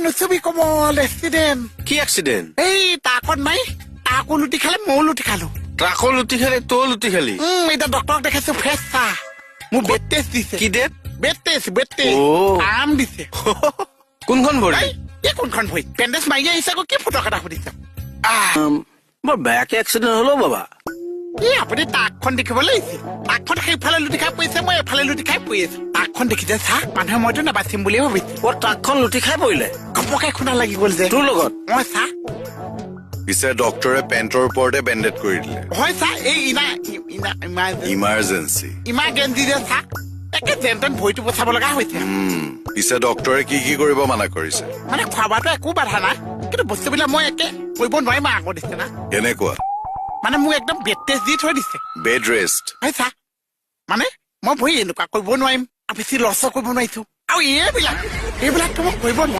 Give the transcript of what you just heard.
নুচুবি Kamal accident কি accident এই তাকত নাই তাকো লুটি খালে ময়ো লুটি খালো ট্ৰাকৰ লুটি খালি তই লুটি খালি এতিয়া ডক্টৰক দেখাইছো ফ্ৰেছ চাহ মোৰ বেড টেষ্ট দিছে কি ডেট বেড টেষ্ট আৰাম দিছে কোনখন ভৰি এই কোনখন ভৰি বেণ্ডেজ মাৰি আহিছে আকৌ কি ফটো এটা সুধিছ বৰ বেয়াকে এক্সিডেন্ট হলো বাবা এই আপুনি তাকখন দেখিবলৈ আহিছে তাকখন সেইফালে লুটি খাই পৰিছে মই এফালে লুটি খাই পৰি আছো তাকখন দেখিছে চাহ মানুহে মইতো নাবাচিম বুলিয়ে ভাবিছো অ ট্ৰাকখন লুটি খাই পৰিলে ঘপকে খুন্দা লাগি গ'ল যে তোৰ লগত মই চাহ পিছে ডক্টৰে পেণ্টৰ ওপৰতে বেণ্ডেড কৰি দিলে হয় চাহ এই ইমাৰ্জেঞ্চি ইমাৰ্জেঞ্চি যে চাহ একে যেন তেন ভৰিটো বচাব লগা হৈছে পিছে ডক্টৰে কি কি কৰিব মানা কৰিছে মানে খোৱা বোৱাটো একো বাধা নাই কিন্তু বস্তুবিলাক মই একে কৰিব নোৱাৰিম আগৰ নিচিনা কেনেকুৱা মানে মোক একদম বেড টেষ্ট দি থৈ দিছে বেড ৰেষ্ট হয় চা মানে মই ভৰি এনেকুৱা কৰিব নোৱাৰিম আৰু বেছি লছ কৰিব নোৱাৰিছো আৰু এইবিলাকতো মই কৰিব নোৱাৰিম